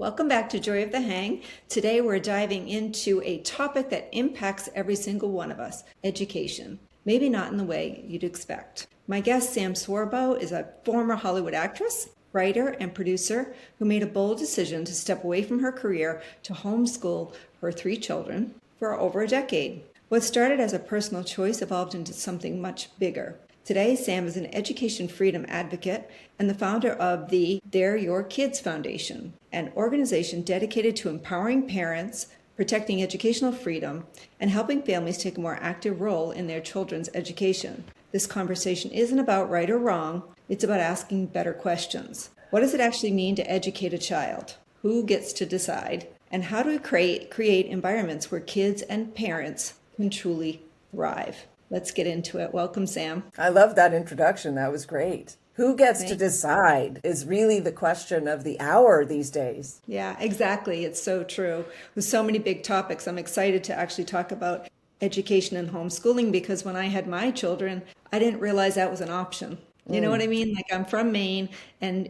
Welcome back to Joy of the Hang. Today we're diving into a topic that impacts every single one of us, education. Maybe not in the way you'd expect. My guest, Sam Sorbo, is a former Hollywood actress, writer, and producer who made a bold decision to step away from her career to homeschool her 3 children for over a decade. What started as a personal choice evolved into something much bigger. Today, Sam is an education freedom advocate and the founder of the They're Your Kids Foundation, an organization dedicated to empowering parents, protecting educational freedom, and helping families take a more active role in their children's education. This conversation isn't about right or wrong, it's about asking better questions. What does it actually mean to educate a child? Who gets to decide? And how do we create environments where kids and parents can truly thrive? Let's get into it. Welcome, Sam. I love that introduction. That was great. Who gets to decide is really the question of the hour these days. Yeah, exactly. It's so true. With so many big topics, I'm excited to actually talk about education and homeschooling because when I had my children, I didn't realize that was an option. You know what I mean? Like I'm from Maine and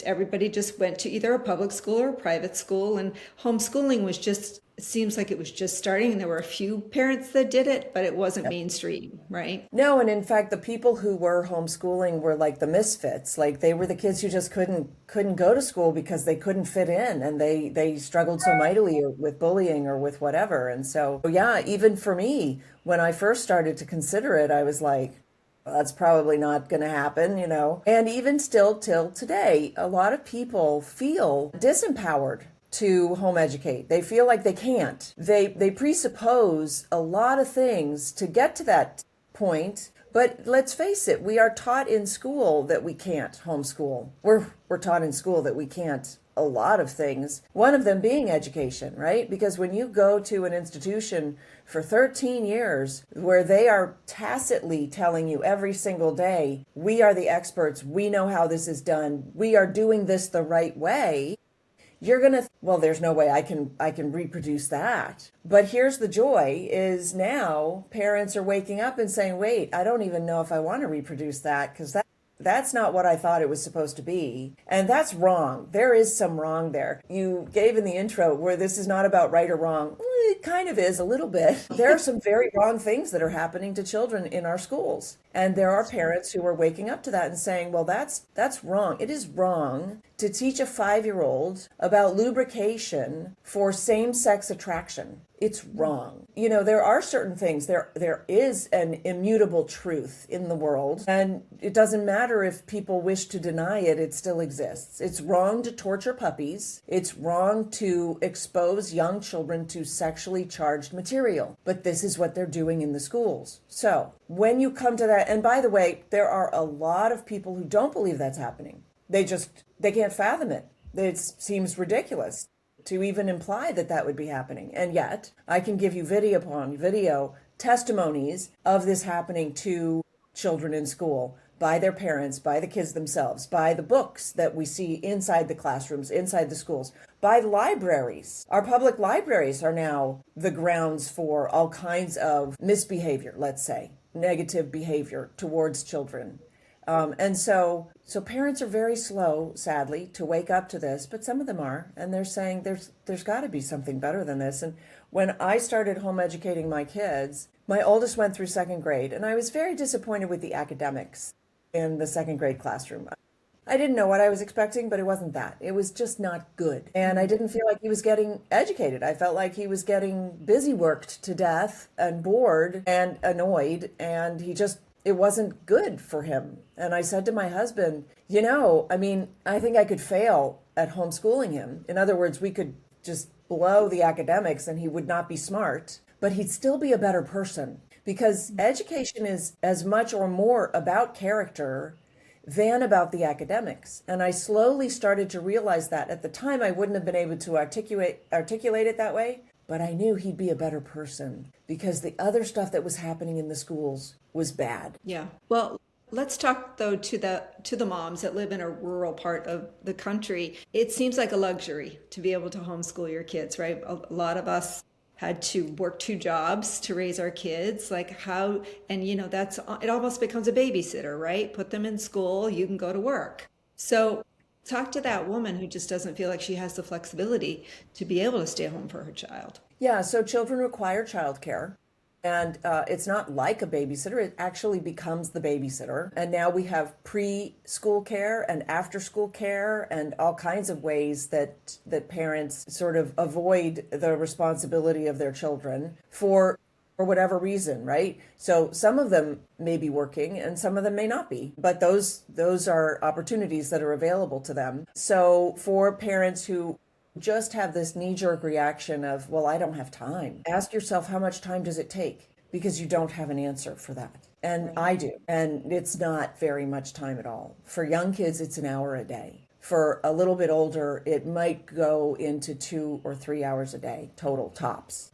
everybody just went to either a public school or a private school, and homeschooling was just, it seems like it was just starting, and there were a few parents that did it, but it wasn't mainstream, right? No, and in fact, the people who were homeschooling were like the misfits. Like they were the kids who just couldn't go to school because they couldn't fit in, and they struggled so mightily with bullying or with whatever. And so, yeah, even for me, when I first started to consider it, I was like, well, that's probably not going to happen, you know. And even still till today, a lot of people feel disempowered to home educate. They feel like they can't. They presuppose a lot of things to get to that point. But let's face it, we are taught in school that we can't homeschool. We're taught in school that we can't a lot of things, one of them being education, right? Because when you go to an institution for 13 years where they are tacitly telling you every single day, we are the experts, we know how this is done, we are doing this the right way, you're going to, well, there's no way I can reproduce that. But here's the joy is now parents are waking up and saying, wait, I don't even know if I want to reproduce that because that's not what I thought it was supposed to be. And that's wrong. There is some wrong there. You gave in the intro where this is not about right or wrong. It kind of is a little bit. There are some very wrong things that are happening to children in our schools. And there are parents who are waking up to that and saying, well, that's wrong. It is wrong to teach a 5-year-old about lubrication for same-sex attraction. It's wrong. You know, there are certain things, there is an immutable truth in the world, and it doesn't matter if people wish to deny it, it still exists. It's wrong to torture puppies. It's wrong to expose young children to sexually charged material. But this is what they're doing in the schools. So when you come to that, and by the way, there are a lot of people who don't believe that's happening. They can't fathom it. It seems ridiculous to even imply that that would be happening. And yet, I can give you video upon video testimonies of this happening to children in school, by their parents, by the kids themselves, by the books that we see inside the classrooms, inside the schools, by libraries. Our public libraries are now the grounds for all kinds of misbehavior, let's say, negative behavior towards children. And so parents are very slow, sadly, to wake up to this, but some of them are, and they're saying there's got to be something better than this. And when I started home educating my kids, my oldest went through 2nd grade, and I was very disappointed with the academics in the 2nd grade classroom. I didn't know what I was expecting, but it wasn't that. It was just not good. And I didn't feel like he was getting educated. I felt like he was getting busy worked to death and bored and annoyed, and it wasn't good for him. And I said to my husband, I think I could fail at homeschooling him. In other words, we could just blow the academics and he would not be smart, but he'd still be a better person, because education is as much or more about character than about the academics. And I slowly started to realize that. At the time, I wouldn't have been able to articulate it that way, but I knew he'd be a better person because the other stuff that was happening in the schools was bad. Yeah. Well, let's talk though to the moms that live in a rural part of the country. It seems like a luxury to be able to homeschool your kids, right? A lot of us had to work 2 jobs to raise our kids. Like how, and it almost becomes a babysitter, right? Put them in school, you can go to work. So Talk to that woman who just doesn't feel like she has the flexibility to be able to stay home for her child. Yeah, so children require childcare. And it's not like a babysitter, it actually becomes the babysitter. And now we have preschool care and after school care and all kinds of ways that parents sort of avoid the responsibility of their children for whatever reason, right? So some of them may be working and some of them may not be, but those are opportunities that are available to them. So for parents who just have this knee-jerk reaction of, well, I don't have time. Ask yourself, how much time does it take? Because you don't have an answer for that. And I do. And it's not very much time at all. For young kids, it's an hour a day. For a little bit older, it might go into 2 or 3 hours a day, total, tops.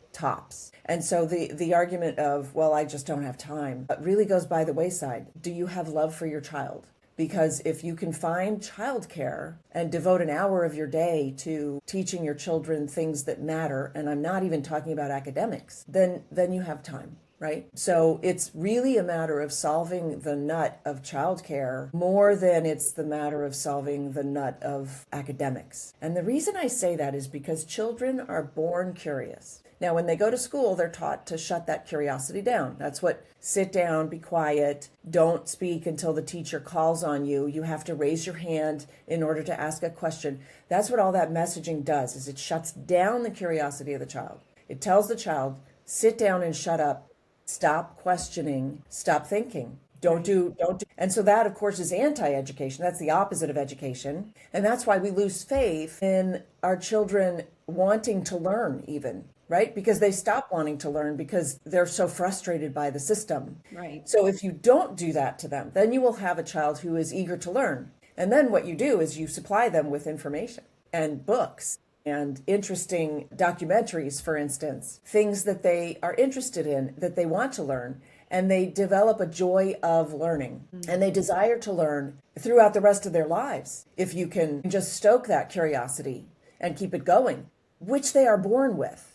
And so the argument of, well, I just don't have time, really goes by the wayside. Do you have love for your child? Because if you can find childcare and devote an hour of your day to teaching your children things that matter, and I'm not even talking about academics, then you have time, right? So it's really a matter of solving the nut of childcare more than it's the matter of solving the nut of academics. And the reason I say that is because children are born curious. Now, when they go to school, they're taught to shut that curiosity down. That's what sit down, be quiet, don't speak until the teacher calls on you. You have to raise your hand in order to ask a question. That's what all that messaging does, is it shuts down the curiosity of the child. It tells the child, sit down and shut up, stop questioning, stop thinking. Don't do. And so that, of course, is anti-education. That's the opposite of education. And that's why we lose faith in our children wanting to learn even. Right? Because they stop wanting to learn because they're so frustrated by the system. Right. So if you don't do that to them, then you will have a child who is eager to learn. And then what you do is you supply them with information and books and interesting documentaries, for instance, things that they are interested in, that they want to learn. And they develop a joy of learning and they desire to learn throughout the rest of their lives. If you can just stoke that curiosity and keep it going, which they are born with.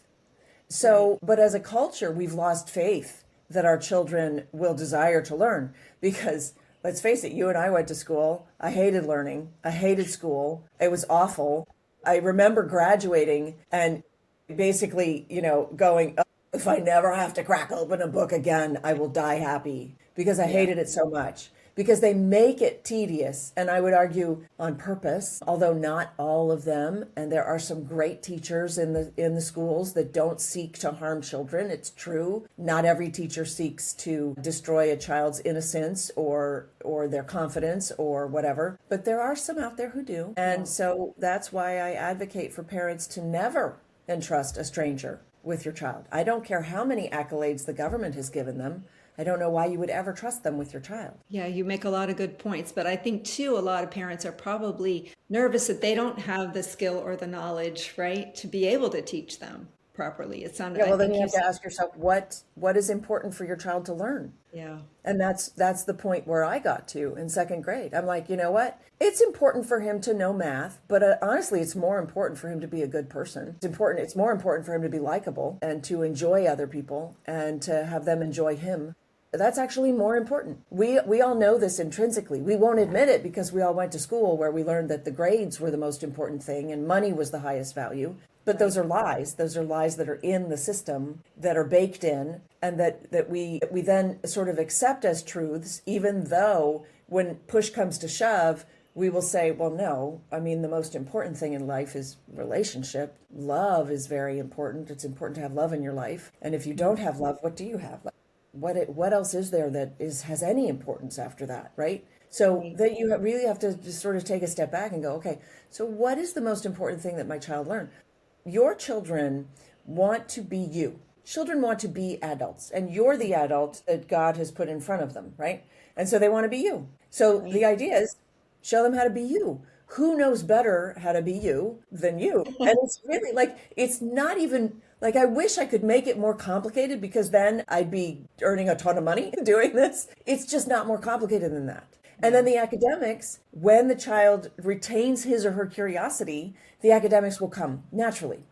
So, but as a culture, we've lost faith that our children will desire to learn because, let's face it, you and I went to school. I hated learning. I hated school. It was awful. I remember graduating and basically, going, oh, if I never have to crack open a book again, I will die happy because I hated it so much. Because they make it tedious, and I would argue on purpose, although not all of them. And there are some great teachers in the schools that don't seek to harm children. It's true. Not every teacher seeks to destroy a child's innocence or their confidence or whatever. But there are some out there who do. And so that's why I advocate for parents to never entrust a stranger with your child. I don't care how many accolades the government has given them. I don't know why you would ever trust them with your child. Yeah, you make a lot of good points. But I think, too, a lot of parents are probably nervous that they don't have the skill or the knowledge, right, to be able to teach them properly. It sounded. Yeah, well, then you have to ask yourself, what is important for your child to learn? Yeah. And that's the point where I got to in second grade. I'm like, you know what? It's important for him to know math, but honestly, it's more important for him to be a good person. It's more important for him to be likable and to enjoy other people and to have them enjoy him. That's actually more important. We all know this intrinsically. We won't admit it because we all went to school where we learned that the grades were the most important thing and money was the highest value. But those are lies. Those are lies that are in the system, that are baked in, and that we then sort of accept as truths, even though when push comes to shove, we will say, well, no, I mean, the most important thing in life is relationship. Love is very important. It's important to have love in your life. And if you don't have love, what do you have? What else is there that has any importance after that, right? So then you really have to just sort of take a step back and go, okay, so what is the most important thing that my child learned? Your children want to be you. Children want to be adults, and you're the adult that God has put in front of them, right? And so they want to be you. So the idea is show them how to be you. Who knows better how to be you than you? And it's really it's not even I wish I could make it more complicated because then I'd be earning a ton of money doing this. It's just not more complicated than that. And then the academics, when the child retains his or her curiosity, the academics will come naturally,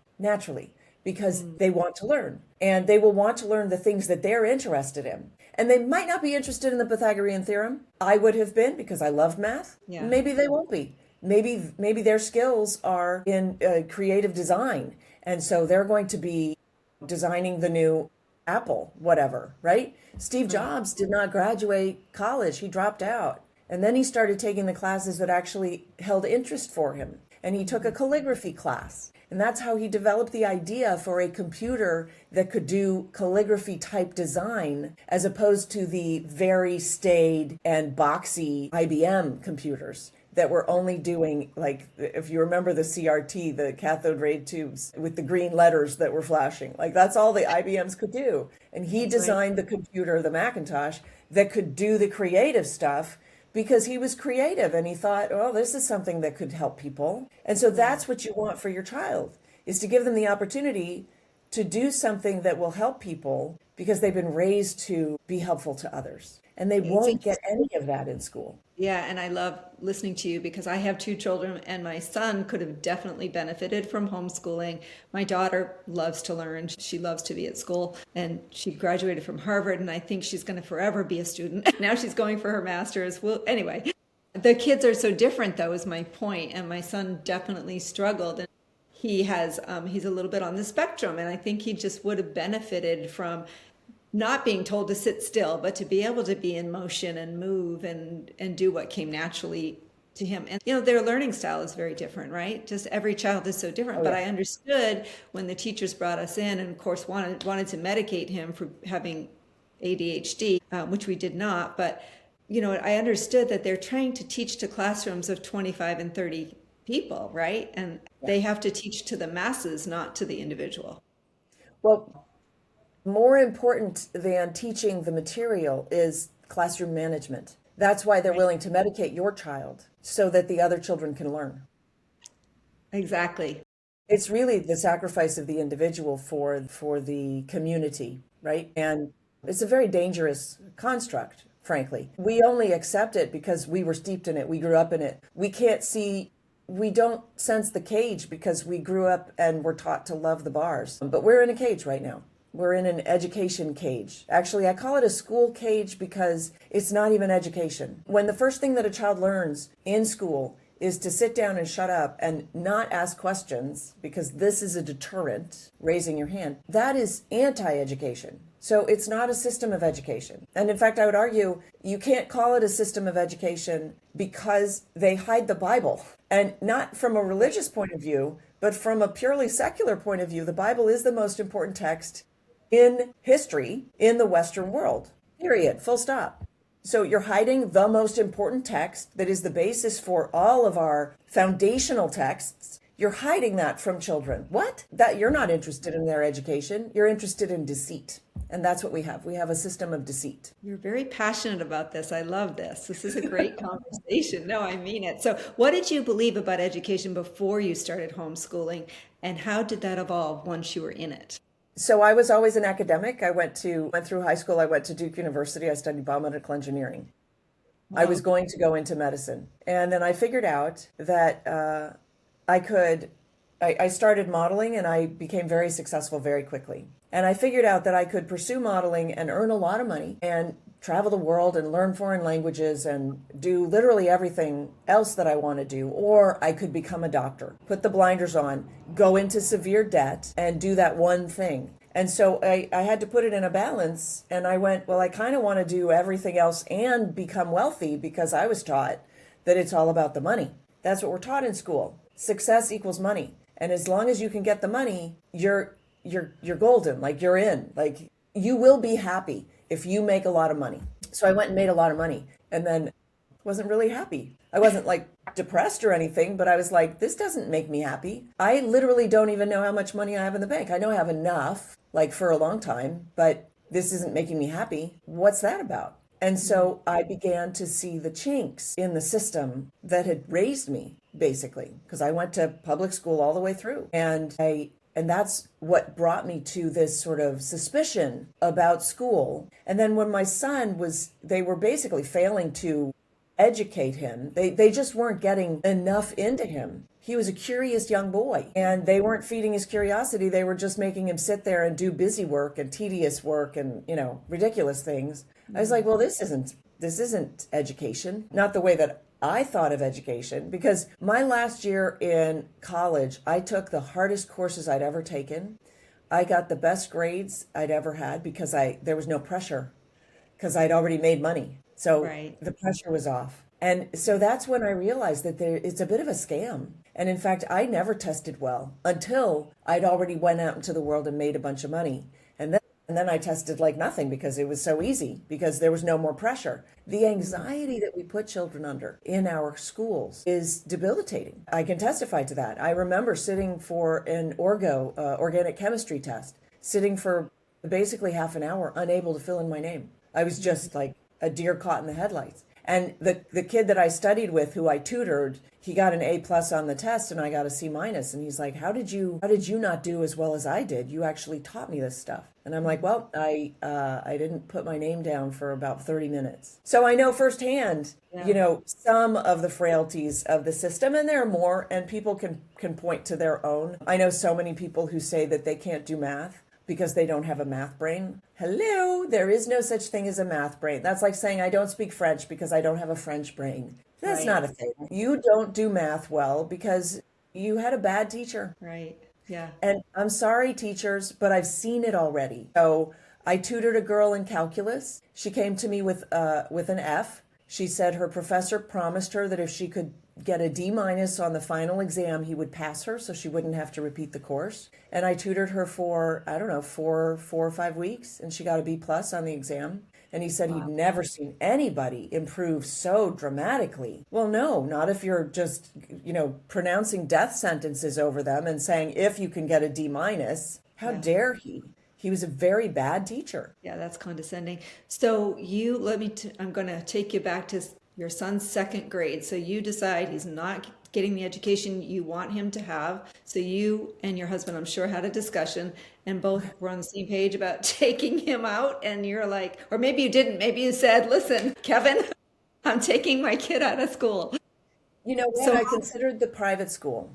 because they want to learn. And they will want to learn the things that they're interested in. And they might not be interested in the Pythagorean theorem. I would have been because I love math. Yeah. Maybe they won't be. maybe their skills are in creative design. And so they're going to be designing the new Apple, whatever, right? Steve Jobs did not graduate college. He dropped out. And then he started taking the classes that actually held interest for him. And he took a calligraphy class. And that's how he developed the idea for a computer that could do calligraphy type design, as opposed to the very staid and boxy IBM computers that were only doing, like, if you remember the CRT, the cathode ray tubes with the green letters that were flashing, like that's all the IBMs could do. And he designed the computer, the Macintosh, that could do the creative stuff because he was creative and he thought, oh, this is something that could help people. And so that's what you want for your child, is to give them the opportunity to do something that will help people because they've been raised to be helpful to others. And they won't get any of that in school. Yeah, and I love listening to you because I have two children and my son could have definitely benefited from homeschooling. My daughter loves to learn. She loves to be at school, and she graduated from Harvard, and I think she's going to forever be a student. Now she's going for her master's. Well, anyway, the kids are so different, though, is my point, and my son definitely struggled. And he's a little bit on the spectrum, and I think he just would have benefited from not being told to sit still, but to be able to be in motion and move and do what came naturally to him. And, their learning style is very different, right? Just every child is so different. But I understood when the teachers brought us in and, of course, wanted to medicate him for having ADHD, which we did not. But, I understood that they're trying to teach to classrooms of 25 and 30 people, right? And they have to teach to the masses, not to the individual. Well, more important than teaching the material is classroom management. That's why they're willing to medicate your child so that the other children can learn. Exactly. It's really the sacrifice of the individual for the community, right? And it's a very dangerous construct, frankly. We only accept it because we were steeped in it. We grew up in it. We don't sense the cage because we grew up and were taught to love the bars. But we're in a cage right now. We're in an education cage. Actually, I call it a school cage because it's not even education. When the first thing that a child learns in school is to sit down and shut up and not ask questions, because this is a deterrent, raising your hand, that is anti-education. So it's not a system of education. And in fact, I would argue you can't call it a system of education because they hide the Bible. And not from a religious point of view, but from a purely secular point of view, the Bible is the most important text in history in the Western world, period, full stop. So you're hiding the most important text that is the basis for all of our foundational texts. You're hiding that from children. What? That you're not interested in their education. You're interested in deceit. And that's what we have. We have a system of deceit. You're very passionate about this. I love this. This is a great conversation. No, I mean it. So what did you believe about education before you started homeschooling? And how did that evolve once you were in it? So I was always an academic. I went through high school. I went to Duke University. I studied biomedical engineering. Wow. I was going to go into medicine. And then I figured out that I started modeling and I became very successful very quickly. And I figured out that I could pursue modeling and earn a lot of money and travel the world and learn foreign languages and do literally everything else that I want to do. Or I could become a doctor, put the blinders on, go into severe debt and do that one thing. And so I had to put it in a balance. And I went, well, I kind of want to do everything else and become wealthy because I was taught that it's all about the money. That's what we're taught in school. Success equals money. And as long as you can get the money, you're golden, like you're in, like you will be happy if you make a lot of money. So I went and made a lot of money and then wasn't really happy. I wasn't like depressed or anything, but I was like, this doesn't make me happy. I literally don't even know how much money I have in the bank. I know I have enough, like for a long time, but this isn't making me happy. What's that about? And so I began to see the chinks in the system that had raised me, basically, because I went to public school all the way through. And that's what brought me to this sort of suspicion about school. And then when my son they were basically failing to educate him. They just weren't getting enough into him. He was a curious young boy, and they weren't feeding his curiosity. They were just making him sit there and do busy work and tedious work and, ridiculous things. I was like, well, this isn't education. Not the way that I thought of education, because my last year in college, I took the hardest courses I'd ever taken. I got the best grades I'd ever had because there was no pressure, because I'd already made money. So Right. the pressure was off. And so that's when I realized that it's a bit of a scam. And in fact, I never tested well until I'd already went out into the world and made a bunch of money. And then I tested like nothing because it was so easy, because there was no more pressure. The anxiety that we put children under in our schools is debilitating. I can testify to that. I remember sitting for an organic chemistry test, sitting for basically half an hour, unable to fill in my name. I was just like a deer caught in the headlights. And the kid that I studied with, who I tutored, he got an A+ on the test and I got a C-. And he's like, how did you not do as well as I did? You actually taught me this stuff. And I'm like, well, I didn't put my name down for about 30 minutes. So I know firsthand, some of the frailties of the system, and there are more, and people can point to their own. I know so many people who say that they can't do math because they don't have a math brain. Hello, there is no such thing as a math brain. That's like saying I don't speak French because I don't have a French brain. That's Right. not a thing. You don't do math well because you had a bad teacher. Right. Yeah. And I'm sorry, teachers, but I've seen it already. So I tutored a girl in calculus. She came to me with an F. She said her professor promised her that if she could get a D- on the final exam, he would pass her so she wouldn't have to repeat the course. And I tutored her for, I don't know, 4 or 5 weeks, and she got a B+ on the exam. And he said he'd never seen anybody improve so dramatically. Well, no, not if you're just, pronouncing death sentences over them and saying, if you can get a D-. How dare he? He was a very bad teacher. Yeah, that's condescending. So I'm going to take you back to your son's second grade. So you decide he's not getting the education you want him to have. So you and your husband, I'm sure, had a discussion and both were on the same page about taking him out. And you're like, or maybe you didn't. Maybe you said, listen, Kevin, I'm taking my kid out of school. You know what? So, I considered the private school,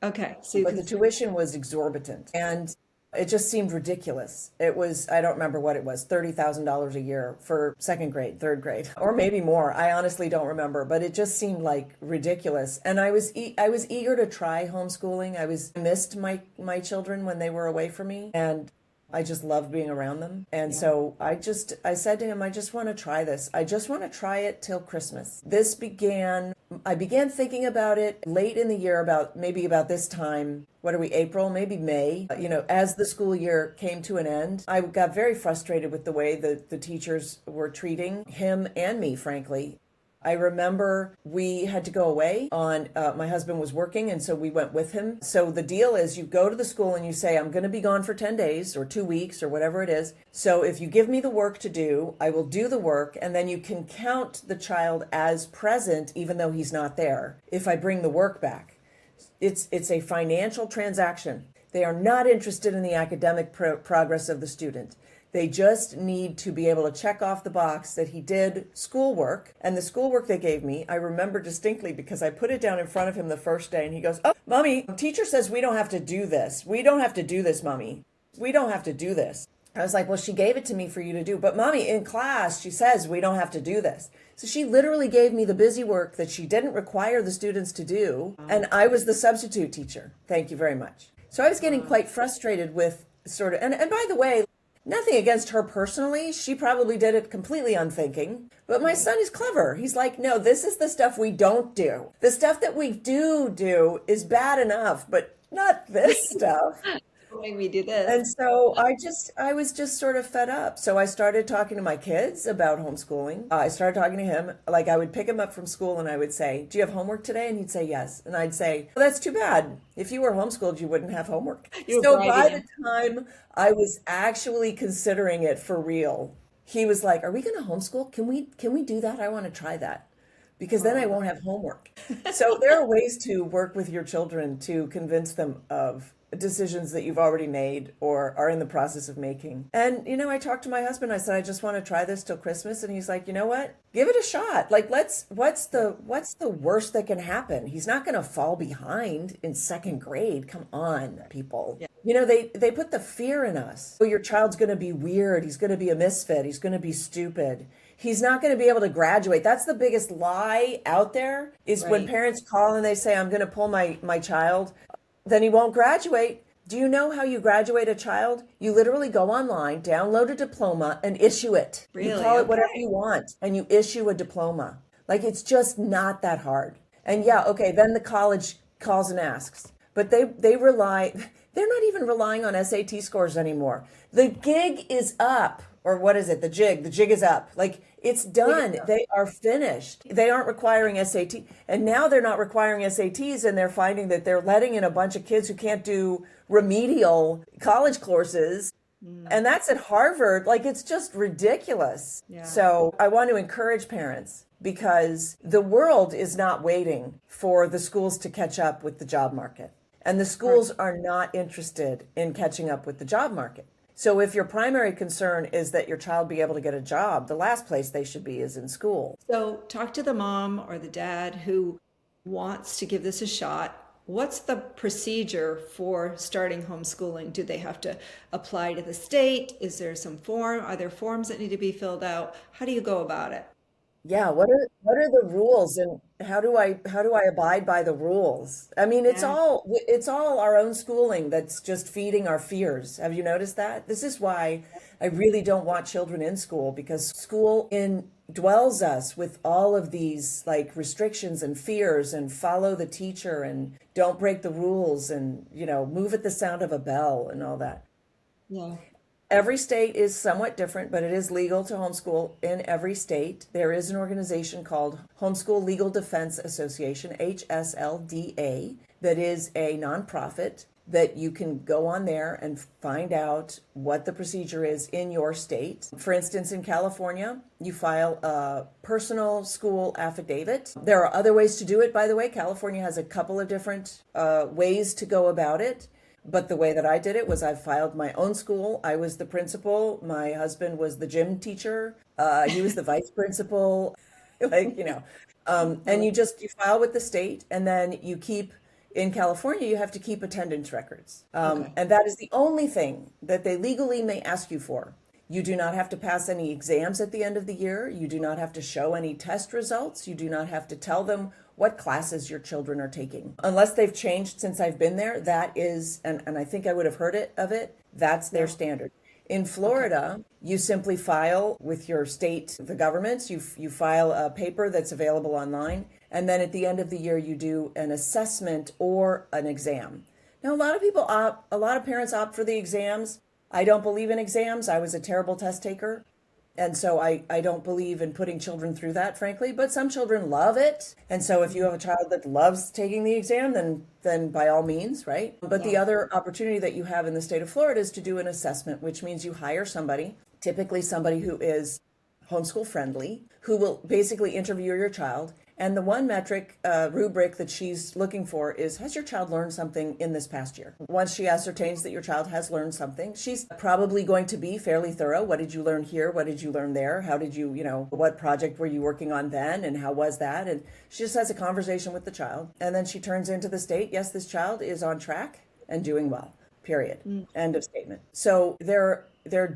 okay. So you but the can, tuition was exorbitant. And it just seemed ridiculous. It was, I don't remember what it was, $30,000 a year for second grade, third grade, or maybe more. I honestly don't remember, but it just seemed like ridiculous. And I was eager to try homeschooling. Missed my children when they were away from me, and I just loved being around them. And so I said to him, I just want to try this. I just want to try it till Christmas. I began thinking about it late in the year, about this time. What are we, April, maybe May? As the school year came to an end, I got very frustrated with the way the teachers were treating him and me, frankly. I remember we had to go away my husband was working, and so we went with him. So the deal is, you go to the school and you say, I'm going to be gone for 10 days or 2 weeks or whatever it is. So if you give me the work to do, I will do the work, and then you can count the child as present even though he's not there if I bring the work back. It's a financial transaction. They are not interested in the academic progress of the student. They just need to be able to check off the box that he did schoolwork. And the schoolwork they gave me, I remember distinctly because I put it down in front of him the first day, and he goes, oh, Mommy, teacher says we don't have to do this. We don't have to do this, Mommy. We don't have to do this. I was like, well, she gave it to me for you to do. But Mommy, in class, she says we don't have to do this. So she literally gave me the busy work that she didn't require the students to do. And I was the substitute teacher. Thank you very much. So I was getting quite frustrated with and by the way, nothing against her personally. She probably did it completely unthinking. But my son is clever. He's like, no, this is the stuff we don't do. The stuff that we do is bad enough, but not this stuff. make me do this. And so I was just sort of fed up. So I started talking to my kids about homeschooling. I started talking to him, like I would pick him up from school and I would say, do you have homework today? And he'd say, yes. And I'd say, well, that's too bad. If you were homeschooled, you wouldn't have homework. So by the time I was actually considering it for real, he was like, are we going to homeschool? Can we do that? I want to try that. Because then I won't have homework. So there are ways to work with your children to convince them of decisions that you've already made or are in the process of making. And, I talked to my husband. I said, I just want to try this till Christmas. And he's like, you know what? Give it a shot. Like, what's the worst that can happen? He's not going to fall behind in second grade. Come on, people. Yeah. They put the fear in us. Oh, your child's going to be weird. He's going to be a misfit. He's going to be stupid. he's not going to be able to graduate. That's the biggest lie out there, is when Right. parents call and they say, I'm going to pull my child, then he won't graduate. Do you know how you graduate a child? You literally go online, download a diploma, and issue it. You Really? call it Okay. whatever you want, and you issue a diploma. Like, it's just not that hard. And yeah, okay, then the college calls and asks. But they rely, they're not even relying on SAT scores anymore. The gig is up. Or what is it? The jig is up. Like, it's done. They are finished. They aren't requiring SAT. And now they're not requiring SATs, and they're finding that they're letting in a bunch of kids who can't do remedial college courses. And that's at Harvard. Like, it's just ridiculous. Yeah. So I want to encourage parents, because the world is not waiting for the schools to catch up with the job market. And the schools are not interested in catching up with the job market. So if your primary concern is that your child be able to get a job, the last place they should be is in school. So talk to the mom or the dad who wants to give this a shot. What's the procedure for starting homeschooling? Do they have to apply to the state? Is there some form? Are there forms that need to be filled out? How do you go about it? Yeah, what are the rules, and how do I abide by the rules? I mean, it's Yeah. all our own schooling that's just feeding our fears. Have you noticed that? This is why I really don't want children in school, because school indwells us with all of these like restrictions and fears, and follow the teacher, and don't break the rules, and move at the sound of a bell and all that. Yeah. Every state is somewhat different, but it is legal to homeschool in every state. There is an organization called Homeschool Legal Defense Association, HSLDA, that is a nonprofit that you can go on there and find out what the procedure is in your state. For instance, in California, you file a personal school affidavit. There are other ways to do it, by the way. California has a couple of different ways to go about it. But the way that I did it was I filed my own school. I was the principal. My husband was the gym teacher. He was the vice principal. And you file with the state, and then in California, you have to keep attendance records. Okay. And that is the only thing that they legally may ask you for. You do not have to pass any exams at the end of the year. You do not have to show any test results. You do not have to tell them what classes your children are taking. Unless they've changed since I've been there, that is, and I think I would have heard of it, that's their standard. In Florida, you simply file with your state, the governments, you file a paper that's available online, and then at the end of the year, you do an assessment or an exam. Now, a lot of parents opt for the exams. I don't believe in exams. I was a terrible test taker. And so I don't believe in putting children through that, frankly, but some children love it. And so if you have a child that loves taking the exam, then by all means, right? But the other opportunity that you have in the state of Florida is to do an assessment, which means you hire somebody, typically somebody who is homeschool friendly, who will basically interview your child. And the one metric rubric that she's looking for is, has your child learned something in this past year? Once she ascertains that your child has learned something, she's probably going to be fairly thorough. What did you learn here? What did you learn there? How did you, what project were you working on then? And how was that? And she just has a conversation with the child. And then she turns into the state, yes, this child is on track and doing well, period. End of statement. So they're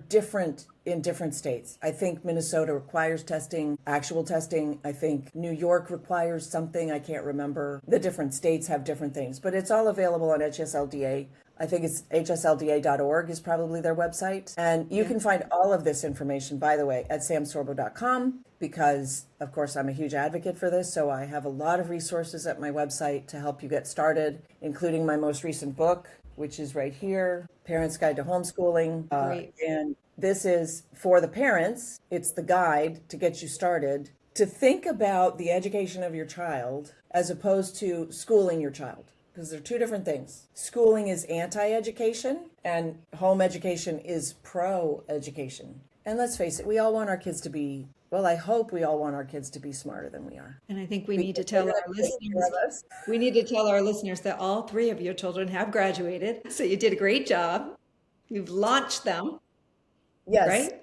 different in different states. I think Minnesota requires testing, actual testing. I think New York requires something. I can't remember. The different states have different things, but it's all available on HSLDA. I think it's hslda.org is probably their website. And you can find all of this information, by the way, at samsorbo.com, because, of course, I'm a huge advocate for this. So I have a lot of resources at my website to help you get started, including my most recent book, which is right here, Parents' Guide to Homeschooling. Great. And this is for the parents. It's the guide to get you started to think about the education of your child as opposed to schooling your child, because they're two different things. Schooling is anti-education and home education is pro-education. And let's face it, we all want our kids to be, well, I hope we all want our kids to be smarter than we are. And I think we need to tell our listeners that all three of your children have graduated. So you did a great job. You've launched them. Yes. Right?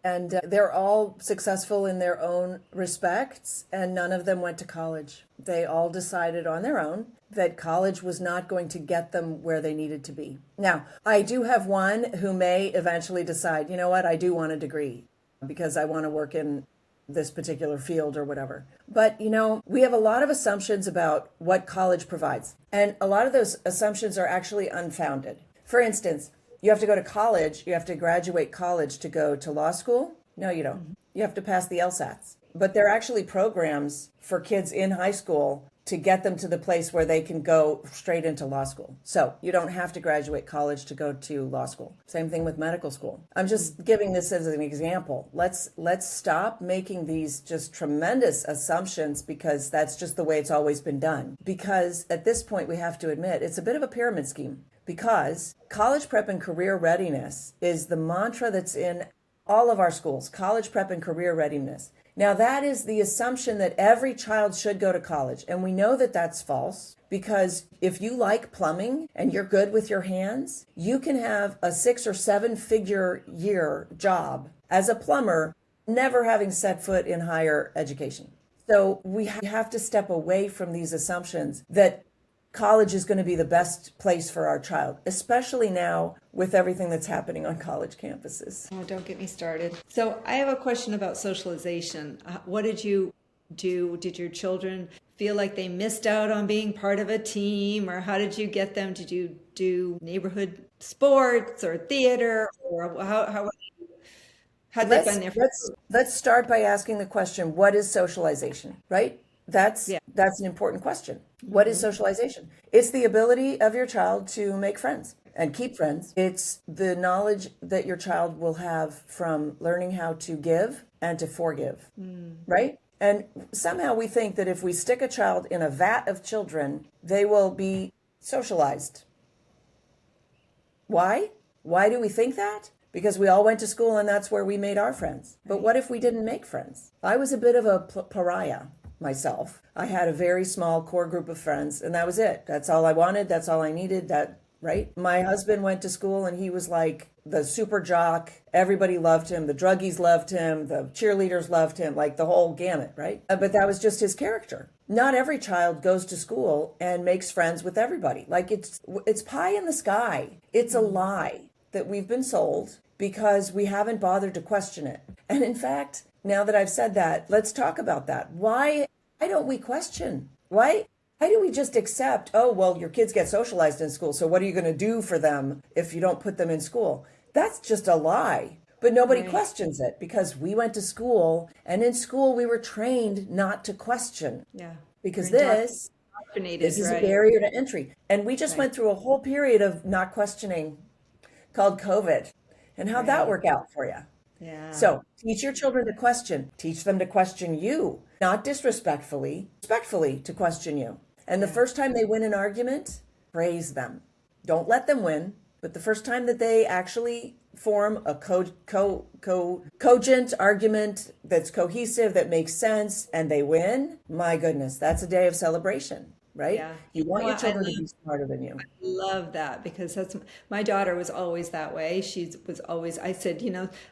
And they're all successful in their own respects, and none of them went to college. They all decided on their own that college was not going to get them where they needed to be. Now, I do have one who may eventually decide, you know what, I do want a degree because I want to work in this particular field or whatever. But, we have a lot of assumptions about what college provides. And a lot of those assumptions are actually unfounded. For instance, you have to go to college, you have to graduate college to go to law school. No, you don't. You have to pass the LSATs. But there are actually programs for kids in high school to get them to the place where they can go straight into law school. So you don't have to graduate college to go to law school. Same thing with medical school. I'm just giving this as an example. Let's stop making these just tremendous assumptions because that's just the way it's always been done. Because at this point, we have to admit it's a bit of a pyramid scheme, because college prep and career readiness is the mantra that's in all of our schools, college prep and career readiness. Now, that is the assumption that every child should go to college. And we know that that's false, because if you like plumbing and you're good with your hands, you can have a 6 or 7 figure year job as a plumber, never having set foot in higher education. So we have to step away from these assumptions that college is going to be the best place for our child, especially now with everything that's happening on college campuses. Oh, don't get me started. So I have a question about socialization. What did you do? Did your children feel like they missed out on being part of a team, or how did you get them? Did you do neighborhood sports or theater, or how did they find their friends? Let's start by asking the question, what is socialization, right? That's an important question. What is socialization? It's the ability of your child to make friends and keep friends. It's the knowledge that your child will have from learning how to give and to forgive, right? And somehow we think that if we stick a child in a vat of children, they will be socialized. Why? Why do we think that? Because we all went to school and that's where we made our friends. But what if we didn't make friends? I was a bit of a pariah myself. I had a very small core group of friends, and that was it. That's all I wanted. That's all I needed. Right? My husband went to school and he was like the super jock. Everybody loved him. The druggies loved him. The cheerleaders loved him, like the whole gamut, right? But that was just his character. Not every child goes to school and makes friends with everybody. Like it's pie in the sky. It's a lie that we've been sold because we haven't bothered to question it. And in fact, now that I've said that, let's talk about that. Why don't we question? Why do we just accept, oh, well, your kids get socialized in school, so what are you going to do for them if you don't put them in school? That's just a lie. But nobody questions it because we went to school, and in school we were trained not to question. Yeah. Because this is a barrier to entry. And we just went through a whole period of not questioning called COVID. And how'd that work out for you? Yeah. So teach your children to question. Teach them to question you, not disrespectfully, respectfully to question you. And the first time they win an argument, praise them. Don't let them win, but the first time that they actually form a cogent argument that's cohesive, that makes sense, and they win, my goodness, that's a day of celebration. Right? Yeah. You want your children to be smarter than you. I love that, because my daughter was always that way. She was always, I said,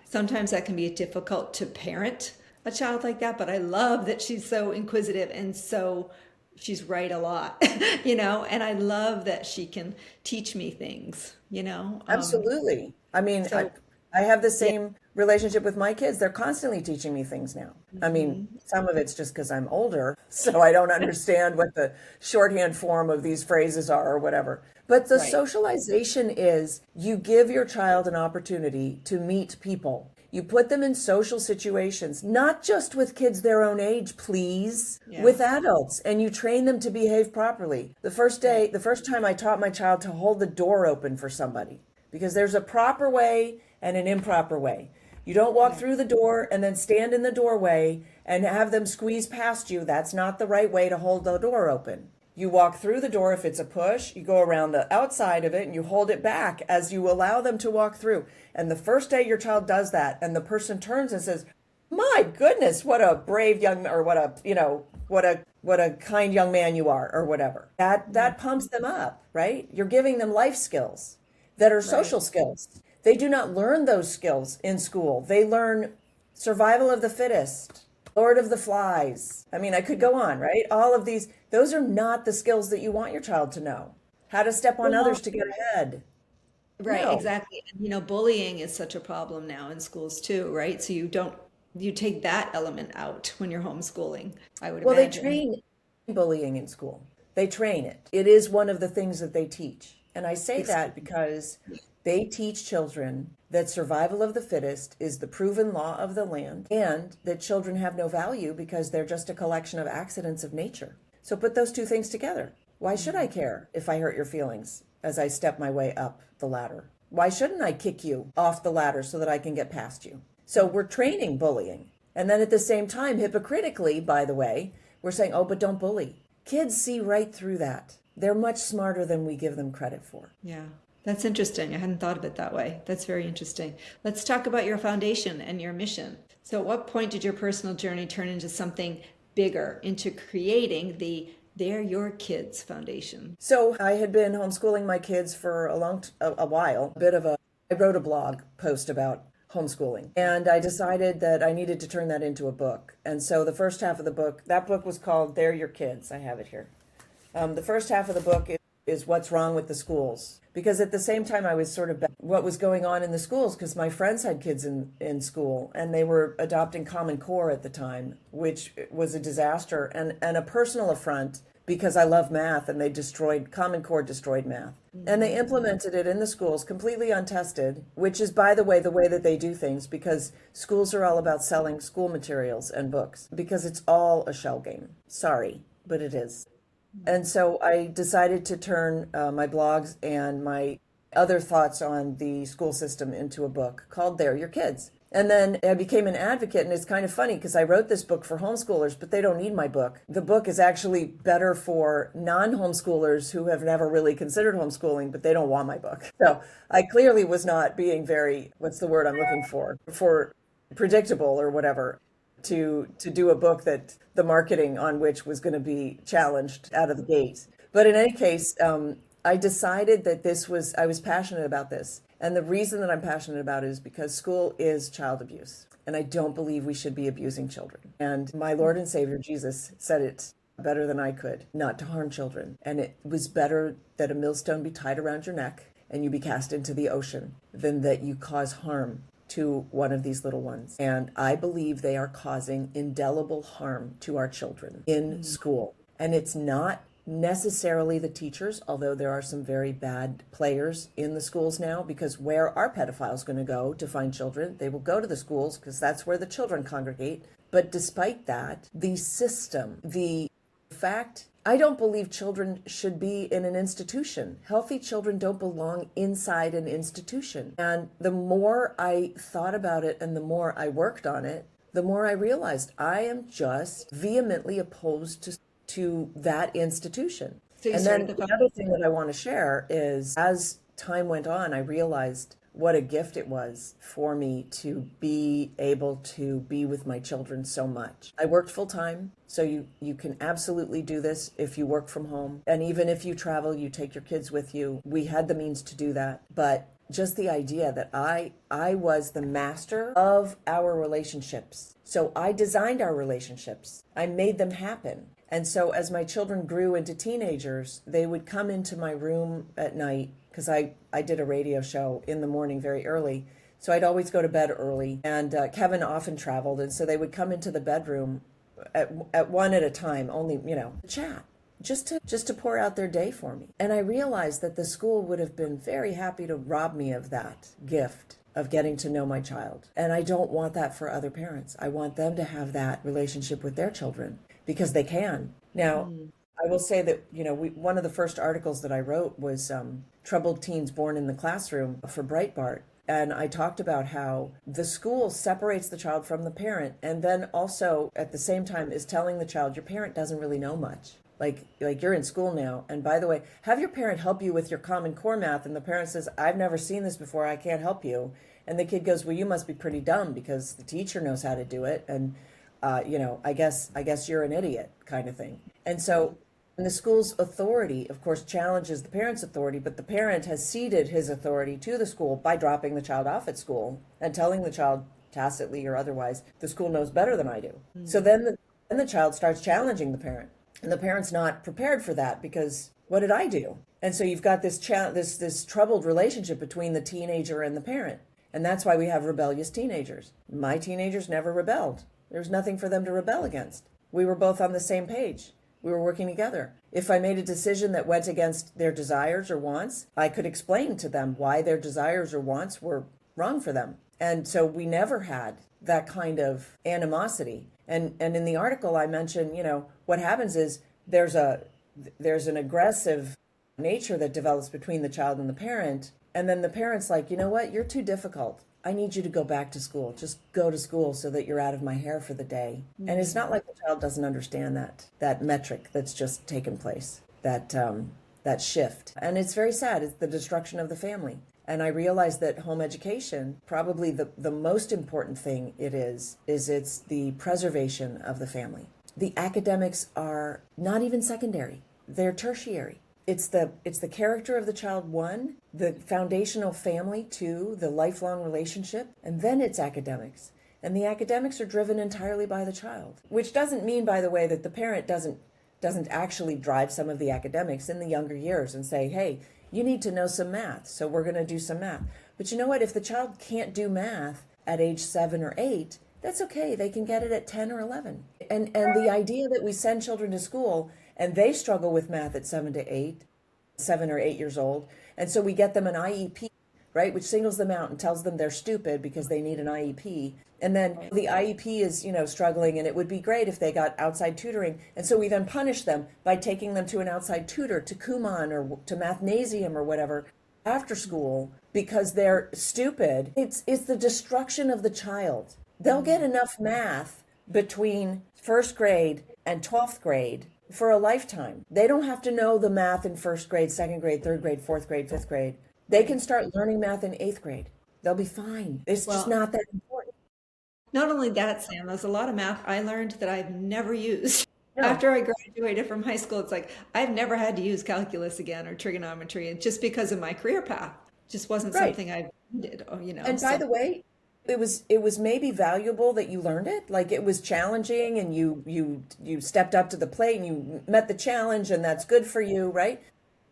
sometimes that can be difficult to parent a child like that, but I love that she's so inquisitive and so she's right a lot, and I love that she can teach me things, Absolutely. I mean, I have the same relationship with my kids. They're constantly teaching me things now. I mean, some of it's just because I'm older, so I don't understand what the shorthand form of these phrases are or whatever. But the socialization is you give your child an opportunity to meet people. You put them in social situations, not just with kids their own age, please, with adults, and you train them to behave properly. The first time I taught my child to hold the door open for somebody, because there's a proper way and an improper way. You don't walk through the door and then stand in the doorway and have them squeeze past you. That's not the right way to hold the door open. You walk through the door. If it's a push, you go around the outside of it and you hold it back as you allow them to walk through. And the first day your child does that and the person turns and says, my goodness, what a brave young, or what a kind young man you are, or whatever. That pumps them up, right? You're giving them life skills that are social skills. They do not learn those skills in school. They learn survival of the fittest, Lord of the Flies. I mean, I could go on, right? All of these, those are not the skills that you want your child to know. How to step on others to get ahead. Right, No. exactly. And, bullying is such a problem now in schools too, right? So you don't you take that element out when you're homeschooling, I would Well, they imagine. train bullying in school. They train it. It is one of the things that they teach. And I say that because they teach children that survival of the fittest is the proven law of the land, and that children have no value because they're just a collection of accidents of nature. So put those two things together. Why should I care if I hurt your feelings as I step my way up the ladder? Why shouldn't I kick you off the ladder so that I can get past you? So we're training bullying. And then at the same time, hypocritically, by the way, we're saying, oh, but don't bully. Kids see right through that. They're much smarter than we give them credit for. Yeah, that's interesting. I hadn't thought of it that way. That's very interesting. Let's talk about your foundation and your mission. So at what point did your personal journey turn into something bigger, into creating the They're Your Kids Foundation? So I had been homeschooling my kids for a while. I wrote a blog post about homeschooling, and I decided that I needed to turn that into a book. And so the first half of the book, that book was called They're Your Kids. I have it here. The first half of the book is what's wrong with the schools. Because at the same time, I was sort of what was going on in the schools, because my friends had kids in school, and they were adopting Common Core at the time, which was a disaster and a personal affront, because I love math, and Common Core destroyed math. And they implemented it in the schools completely untested, which is, by the way that they do things, because schools are all about selling school materials and books, because it's all a shell game. Sorry, but it is. And so I decided to turn my blogs and my other thoughts on the school system into a book called They're Your Kids. And then I became an advocate, and it's kind of funny because I wrote this book for homeschoolers, but they don't need my book. The book is actually better for non-homeschoolers who have never really considered homeschooling, but they don't want my book. So I clearly was not being very, what's the word I'm looking for predictable or whatever, to do a book that the marketing on which was going to be challenged out of the gate. But in any case, I decided that I was passionate about this. And the reason that I'm passionate about it is because school is child abuse. And I don't believe we should be abusing children. And my Lord and Savior, Jesus, said it better than I could, not to harm children. And it was better that a millstone be tied around your neck and you be cast into the ocean than that you cause harm to one of these little ones. And I believe they are causing indelible harm to our children in school. And it's not necessarily the teachers, although there are some very bad players in the schools now, because where are pedophiles going to go to find children? They will go to the schools because that's where the children congregate. But despite that, the system, the fact, I don't believe children should be in an institution. Healthy children don't belong inside an institution. And the more I thought about it and the more I worked on it, the more I realized I am just vehemently opposed to that institution. So and then the other thing that I want to share is, as time went on, I realized what a gift it was for me to be able to be with my children so much. I worked full time, so you can absolutely do this if you work from home. And even if you travel, you take your kids with you. We had the means to do that. But just the idea that I was the master of our relationships. So I designed our relationships. I made them happen. And so as my children grew into teenagers, they would come into my room at night, because I did a radio show in the morning very early. So I'd always go to bed early. And Kevin often traveled. And so they would come into the bedroom at one at a time, only, chat, just to pour out their day for me. And I realized that the school would have been very happy to rob me of that gift of getting to know my child. And I don't want that for other parents. I want them to have that relationship with their children, because they can. Now, I will say that, one of the first articles that I wrote was Troubled Teens Born in the Classroom for Breitbart. And I talked about how the school separates the child from the parent, and then also at the same time is telling the child, your parent doesn't really know much. Like you're in school now. And by the way, have your parent help you with your Common Core math. And the parent says, I've never seen this before. I can't help you. And the kid goes, well, you must be pretty dumb because the teacher knows how to do it. And I guess you're an idiot, kind of thing. And so the school's authority, of course, challenges the parent's authority, but the parent has ceded his authority to the school by dropping the child off at school and telling the child tacitly or otherwise, the school knows better than I do. So then the child starts challenging the parent, and the parent's not prepared for that, because what did I do? And so you've got this troubled relationship between the teenager and the parent. And that's why we have rebellious teenagers. My teenagers never rebelled. There was nothing for them to rebel against. We were both on the same page. We were working together. If I made a decision that went against their desires or wants, I could explain to them why their desires or wants were wrong for them. And so we never had that kind of animosity. And in the article I mentioned, what happens is there's an aggressive nature that develops between the child and the parent. And then the parent's like, you know what, you're too difficult. I need you to go back to school. Just go to school so that you're out of my hair for the day. Mm-hmm. And it's not like the child doesn't understand that metric that's just taken place, that shift. And it's very sad. It's the destruction of the family. And I realize that home education, probably the most important thing it's the preservation of the family. The academics are not even secondary. They're tertiary. It's the character of the child, one, the foundational family, two, the lifelong relationship, and then it's academics. And the academics are driven entirely by the child, which doesn't mean, by the way, that the parent doesn't actually drive some of the academics in the younger years and say, hey, you need to know some math, so we're going to do some math. But you know what? If the child can't do math at age 7 or 8, that's okay. They can get it at 10 or 11. And the idea that we send children to school and they struggle with math at 7 or 8 years old, and so we get them an IEP, right, which singles them out and tells them they're stupid because they need an IEP. And then the IEP is, struggling, and it would be great if they got outside tutoring. And so we then punish them by taking them to an outside tutor, to Kumon or to Mathnasium or whatever, after school, because they're stupid. It's the destruction of the child. They'll get enough math between first grade and 12th grade for a lifetime. They don't have to know the math in first grade, second grade, third grade, fourth grade, fifth grade. They can start learning math in 8th grade. They'll be fine. It's just not that important. Not only that, Sam, there's a lot of math I learned that I've never used. No. After I graduated from high school, it's like I've never had to use calculus again or trigonometry, and just because of my career path. Just wasn't something I needed, And by the way, it was maybe valuable that you learned it. Like, it was challenging, and you stepped up to the plate and you met the challenge, and that's good for you, right?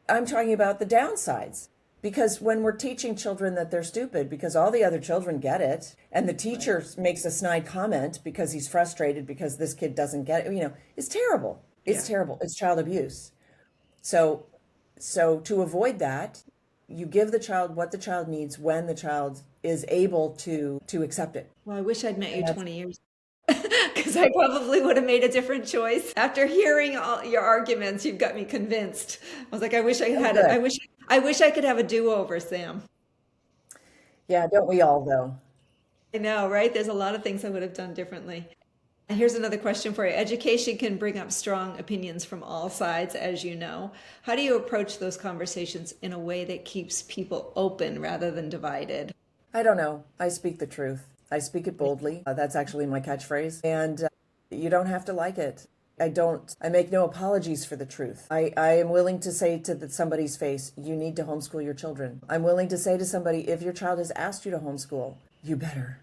I'm talking about the downsides. Because when we're teaching children that they're stupid because all the other children get it, and the teacher makes a snide comment because he's frustrated because this kid doesn't get it, it's terrible. It's terrible. It's child abuse. So to avoid that, you give the child what the child needs when the child is able to accept it. Well, I wish I'd met you 20 years because I probably would have made a different choice. After hearing all your arguments, you've got me convinced. I was like, I wish I had it. I wish I could have a do-over, Sam. Yeah, don't we all, though? I know, right? There's a lot of things I would have done differently. And here's another question for you. Education can bring up strong opinions from all sides, as you know. How do you approach those conversations in a way that keeps people open rather than divided? I don't know. I speak the truth. I speak it boldly. That's actually my catchphrase. And you don't have to like it. I make no apologies for the truth. I am willing to say to somebody's face, you need to homeschool your children. I'm willing to say to somebody, if your child has asked you to homeschool, you better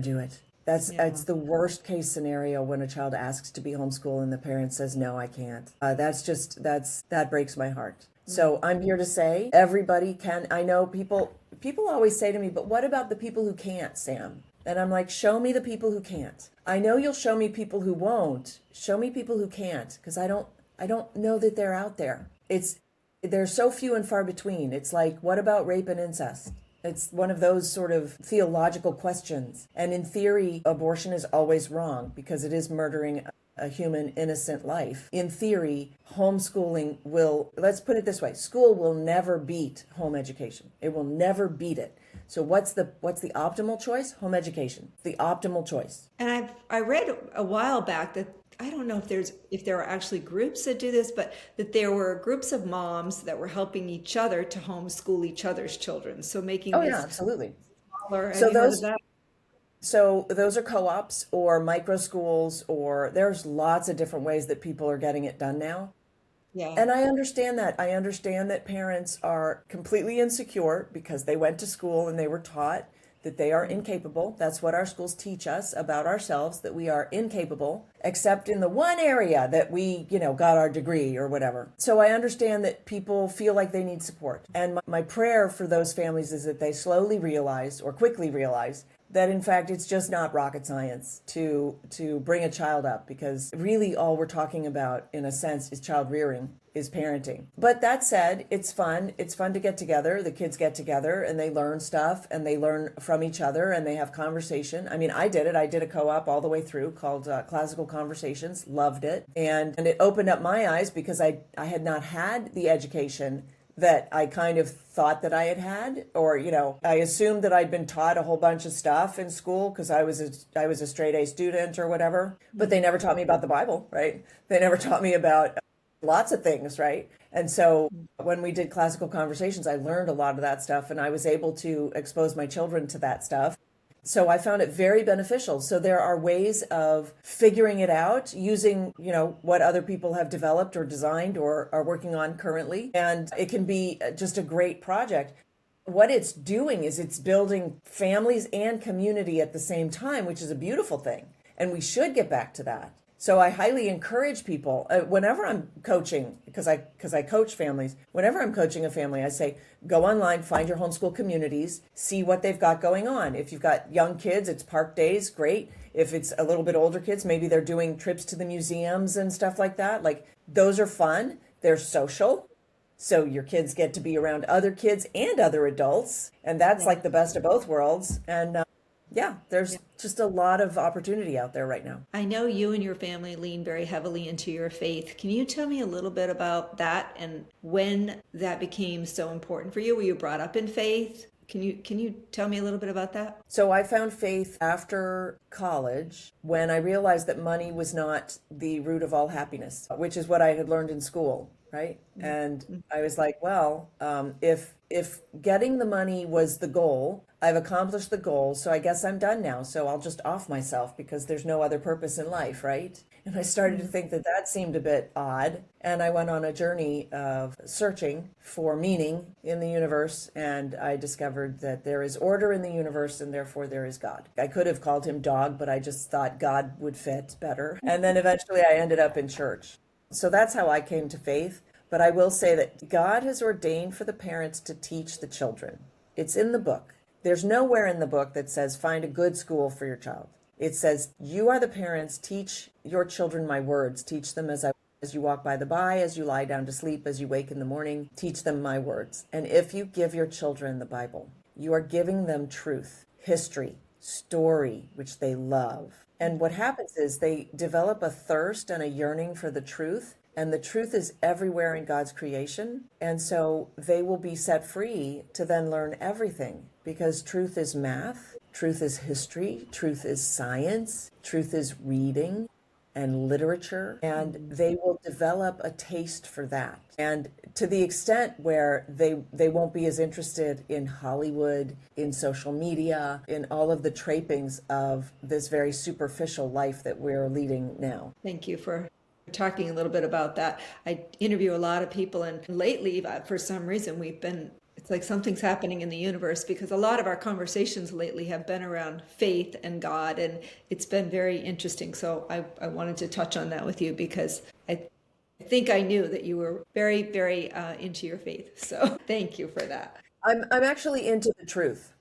do it. It's the worst case scenario when a child asks to be homeschooled and the parent says, no, I can't. That breaks my heart. So I'm here to say everybody can. I know people always say to me, but what about the people who can't, Sam? And I'm like, show me the people who can't. I know you'll show me people who won't. Show me people who can't, because I don't know that they're out there. They're so few and far between. It's like, what about rape and incest? It's one of those sort of theological questions. And in theory, abortion is always wrong because it is murdering a human innocent life. In theory, homeschooling let's put it this way, school will never beat home education. It will never beat it. So what's the optimal choice? Home education, the optimal choice. And I read a while back that I don't know if there are actually groups that do this, but that there were groups of moms that were helping each other to homeschool each other's children. So making absolutely. Smaller. So those are co-ops or micro schools, or there's lots of different ways that people are getting it done now. Yeah. And I understand that. I understand that parents are completely insecure because they went to school and they were taught that they are incapable. That's what our schools teach us about ourselves, that we are incapable, except in the one area that we, got our degree or whatever. So I understand that people feel like they need support. And my prayer for those families is that they slowly realize or quickly realize that in fact it's just not rocket science to bring a child up, because really all we're talking about in a sense is child rearing, is parenting. But that said, it's fun. It's fun to get together. The kids get together and they learn stuff and they learn from each other and they have conversation. I mean, I did it. I did a co-op all the way through called Classical Conversations. Loved it. And it opened up my eyes because I had not had the education that I kind of thought that I had, or, I assumed that I'd been taught a whole bunch of stuff in school because I was a straight A student or whatever, but they never taught me about the Bible, right? They never taught me about lots of things, right? And so when we did Classical Conversations, I learned a lot of that stuff and I was able to expose my children to that stuff. So I found it very beneficial. So there are ways of figuring it out using, what other people have developed or designed or are working on currently. And it can be just a great project. What it's doing is it's building families and community at the same time, which is a beautiful thing. And we should get back to that. So I highly encourage people, whenever I'm coaching, because I coach families, whenever I'm coaching a family, I say, go online, find your homeschool communities, see what they've got going on. If you've got young kids, it's park days, great. If it's a little bit older kids, maybe they're doing trips to the museums and stuff like that. Like, those are fun. They're social. So your kids get to be around other kids and other adults. And that's like the best of both worlds. And there's just a lot of opportunity out there right now. I know you and your family lean very heavily into your faith. Can you tell me a little bit about that and when that became so important for you? Were you brought up in faith? Can you tell me a little bit about that? So I found faith after college when I realized that money was not the root of all happiness, which is what I had learned in school, right? Mm-hmm. And I was like, well, if getting the money was the goal, I've accomplished the goal, so I guess I'm done now. So I'll just off myself because there's no other purpose in life, right? And I started to think that seemed a bit odd. And I went on a journey of searching for meaning in the universe. And I discovered that there is order in the universe and therefore there is God. I could have called him dog, but I just thought God would fit better. And then eventually I ended up in church. So that's how I came to faith. But I will say that God has ordained for the parents to teach the children. It's in the book. There's nowhere in the book that says find a good school for your child. It says, you are the parents, teach your children my words. Teach them as you walk by the by, as you lie down to sleep, as you wake in the morning. Teach them my words. And if you give your children the Bible, you are giving them truth, history, story, which they love. And what happens is they develop a thirst and a yearning for the truth. And the truth is everywhere in God's creation. And so they will be set free to then learn everything, because truth is math, truth is history, truth is science, truth is reading and literature, and they will develop a taste for that. And to the extent where they won't be as interested in Hollywood, in social media, in all of the trappings of this very superficial life that we're leading now. Thank you for talking a little bit about that. I interview a lot of people, and lately, for some reason, it's like something's happening in the universe, because a lot of our conversations lately have been around faith and God, and it's been very interesting. So I wanted to touch on that with you, because I think I knew that you were very, very into your faith. So thank you for that. I'm actually into the truth.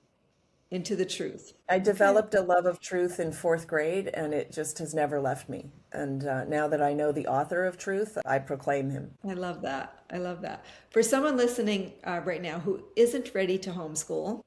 Into the truth. I developed a love of truth in 4th grade, and it just has never left me. And now that I know the author of truth, I proclaim him. I love that. I love that. For someone listening right now who isn't ready to homeschool,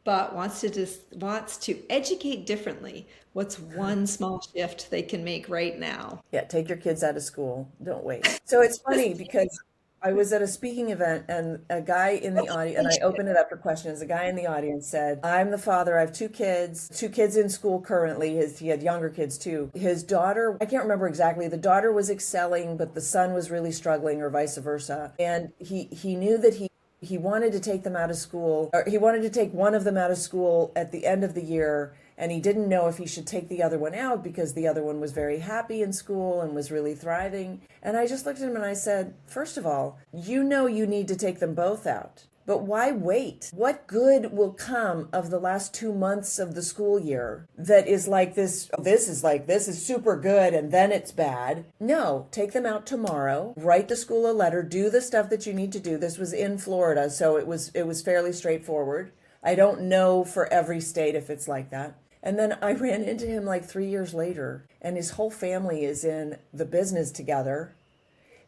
but wants to educate differently, what's one small shift they can make right now? Yeah, take your kids out of school. Don't wait. So it's funny because I was at a speaking event, and a guy in the audience, and I opened it up for questions. A guy in the audience said, I'm the father. I have 2 kids in school currently. He had younger kids too. His daughter, I can't remember exactly. The daughter was excelling, but the son was really struggling, or vice versa. And he knew that he wanted to take them out of school, or he wanted to take one of them out of school at the end of the year. And he didn't know if he should take the other one out because the other one was very happy in school and was really thriving. And I just looked at him and I said, first of all, you know you need to take them both out. But why wait? What good will come of the last 2 months of the school year that is like this? Oh, this is super good and then it's bad. No, take them out tomorrow, write the school a letter, do the stuff that you need to do. This was in Florida, so it was fairly straightforward. I don't know for every state if it's like that. And then I ran into him like 3 years later, and his whole family is in the business together.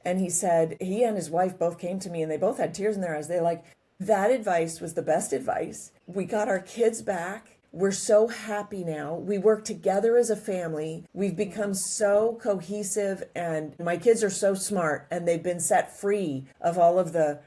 And he said, he and his wife both came to me and they both had tears in their eyes. They're like, that advice was the best advice. We got our kids back. We're so happy now. We work together as a family. We've become so cohesive, and my kids are so smart, and they've been set free of all of the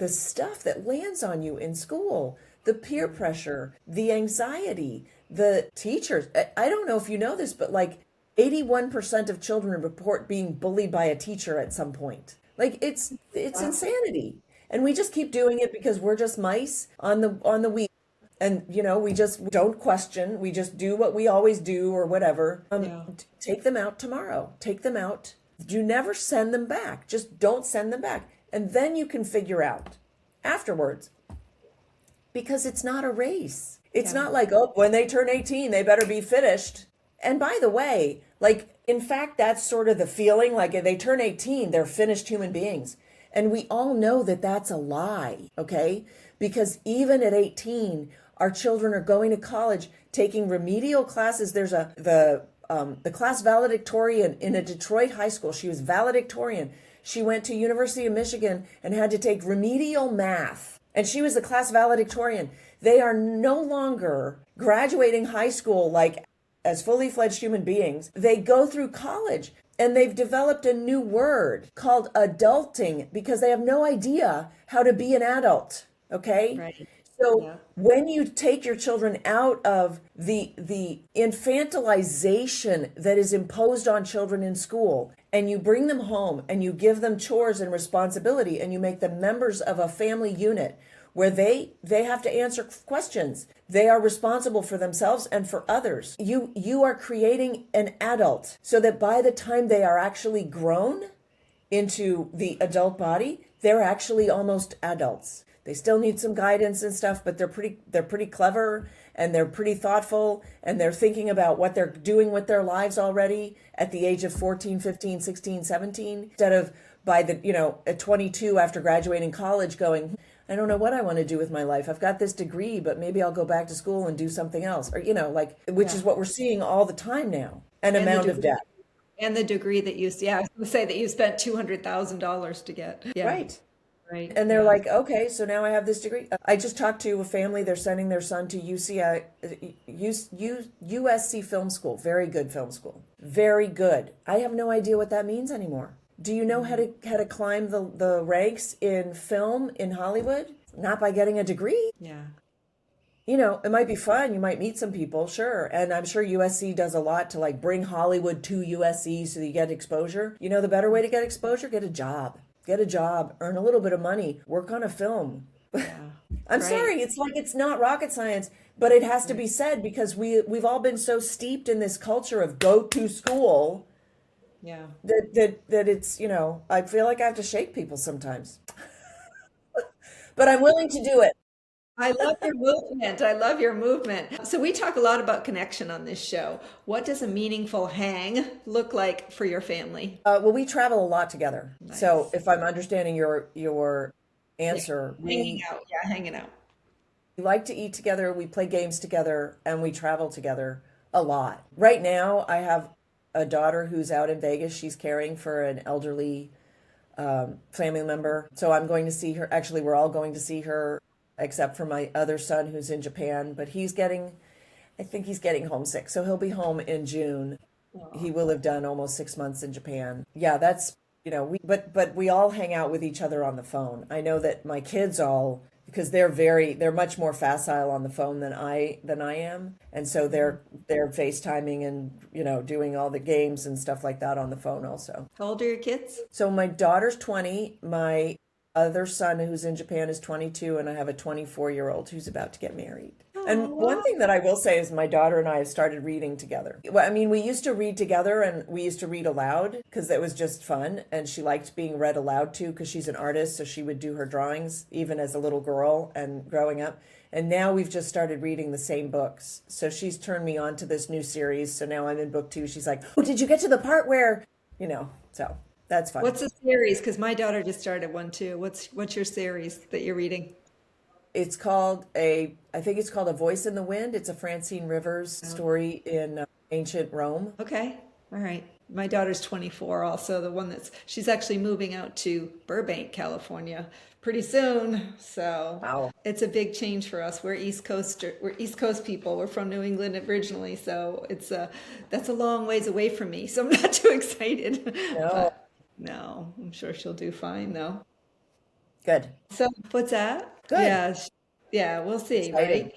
stuff that lands on you in school, the peer pressure, the anxiety, the teachers. I don't know if you know this, but like 81% of children report being bullied by a teacher at some point. Like it's insanity. And we just keep doing it because we're just mice on the wheel. And, we just don't question. We just do what we always do or whatever. Take them out tomorrow. Take them out. You never send them back. Just don't send them back. And then you can figure out afterwards. Because it's not a race. It's not like, oh, when they turn 18, they better be finished. And by the way, like, in fact, that's sort of the feeling, like if they turn 18, they're finished human beings. And we all know that that's a lie, okay? Because even at 18, our children are going to college, taking remedial classes. There's the class valedictorian in a Detroit high school. She was valedictorian. She went to University of Michigan and had to take remedial math. And she was the class valedictorian. They are no longer graduating high school like as fully fledged human beings. They go through college and they've developed a new word called adulting because they have no idea how to be an adult. Okay. Right. So when you take your children out of the infantilization that is imposed on children in school, and you bring them home and you give them chores and responsibility, and you make them members of a family unit where they have to answer questions. They are responsible for themselves and for others. You are creating an adult so that by the time they are actually grown into the adult body, they're actually almost adults. They still need some guidance and stuff, but they're pretty clever and they're pretty thoughtful and they're thinking about what they're doing with their lives already at the age of 14, 15, 16, 17, instead of at 22 after graduating college going, I don't know what I want to do with my life. I've got this degree, but maybe I'll go back to school and do something else. Or, which is what we're seeing all the time now, an amount of debt. And the degree that I was going to say that you spent $200,000 to get. Yeah. Right. Right. And they're like, okay, so now I have this degree. I just talked to a family. They're sending their son to USC Film School. Very good film school. Very good. I have no idea what that means anymore. Do you know how to climb the ranks in film in Hollywood? Not by getting a degree. Yeah. It might be fun. You might meet some people, sure. And I'm sure USC does a lot to like bring Hollywood to USC so that you get exposure. The better way to get exposure, get a job. Get a job, earn a little bit of money, work on a film. Yeah. I'm sorry, it's like it's not rocket science, but it has to be said because we've all been so steeped in this culture of go to school. Yeah. That it's, I feel like I have to shake people sometimes. But I'm willing to do it. I love your movement. I love your movement. So we talk a lot about connection on this show. What does a meaningful hang look like for your family? Well, we travel a lot together. Nice. So if I'm understanding your answer, hanging out. We like to eat together. We play games together, and we travel together a lot. Right now, I have a daughter who's out in Vegas. She's caring for an elderly family member. So I'm going to see her. Actually, we're all going to see her, except for my other son who's in Japan, but I think he's getting homesick. So he'll be home in June. Aww. He will have done almost 6 months in Japan. Yeah, that's, but we all hang out with each other on the phone. I know that my kids all, because they're much more facile on the phone than I am. And so they're FaceTiming and, doing all the games and stuff like that on the phone also. How old are your kids? So my daughter's 20, my other son who's in Japan is 22, and I have a 24-year-old who's about to get married. And one wow. thing that I will say is my daughter and I have started reading together. Well, I mean, we used to read together and we used to read aloud because it was just fun. And she liked being read aloud too because she's an artist. So she would do her drawings even as a little girl and growing up. And now we've just started reading the same books. So she's turned me on to this new series. So now I'm in book 2. She's like, oh, did you get to the part where, so that's fun. What's the series? Because my daughter just started one too. What's your series that you're reading? It's I think it's called A Voice in the Wind. It's a Francine Rivers story in ancient Rome. Okay. All right. My daughter's 24 also, she's actually moving out to Burbank, California pretty soon. So Wow. it's a big change for us. We're East Coast people. We're from New England originally. So that's a long ways away from me. So I'm not too excited, No, but no, I'm sure she'll do fine though. good. So what's that? Good. Yeah. Yeah. We'll see. Exciting. Right.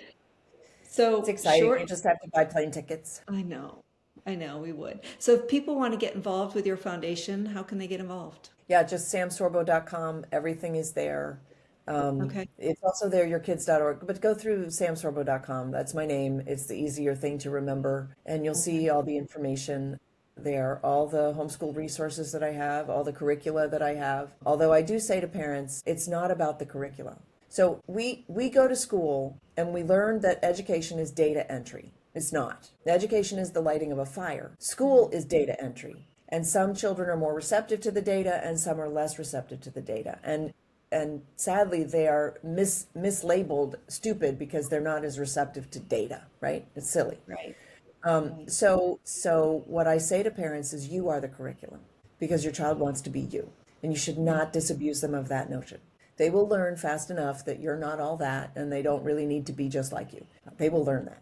It's So exciting. You just have to buy plane tickets. I know. I know we would. So if people want to get involved with your foundation, how can they get involved? Yeah, just samsorbo.com. Everything is there. Okay. It's also there, yourkids.org, but go through samsorbo.com. That's my name. It's the easier thing to remember. And you'll see all the information there, all the homeschool resources that I have, all the curricula that I have. Although I do say to parents, it's not about the curricula. So we go to school and we learn that education is data entry. It's not. Education is the lighting of a fire. School is data entry. And some children are more receptive to the data and some are less receptive to the data. And sadly, they are mislabeled stupid because they're not as receptive to data, right? It's silly. Right. So what I say to parents is you are the curriculum because your child wants to be you. And you should not disabuse them of that notion. They will learn fast enough that you're not all that and they don't really need to be just like you. They will learn that.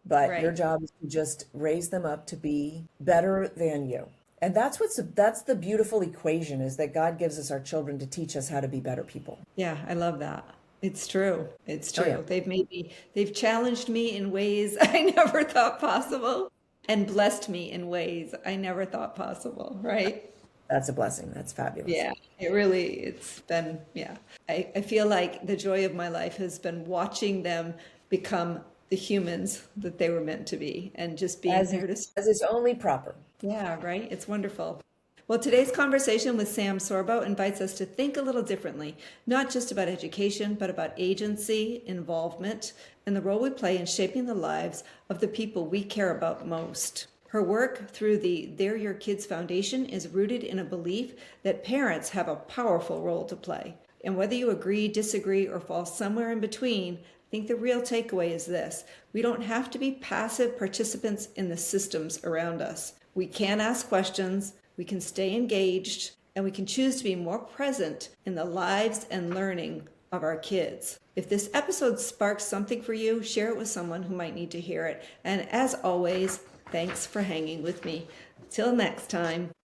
But your Right. job is to just raise them up to be better than you. And that's the beautiful equation is that God gives us our children to teach us how to be better people. Yeah, I love that. It's true. It's Oh yeah, true. They've challenged me in ways I never thought possible and blessed me in ways I never thought possible, right? that's a blessing. That's fabulous. Yeah, it's been, yeah. I feel like the joy of my life has been watching them become the humans that they were meant to be and just being As there to, as is only proper. yeah, right? It's wonderful. Well, today's conversation with Sam Sorbo invites us to think a little differently, not just about education, but about agency, involvement, and the role we play in shaping the lives of the people we care about most. Her work through the They're Your Kids Foundation is rooted in a belief that parents have a powerful role to play. And whether you agree, disagree, or fall somewhere in between, I think the real takeaway is this. We don't have to be passive participants in the systems around us. We can ask questions, we can stay engaged, and we can choose to be more present in the lives and learning of our kids. If this episode sparks something for you, share it with someone who might need to hear it. And as always, thanks for hanging with me. Till next time.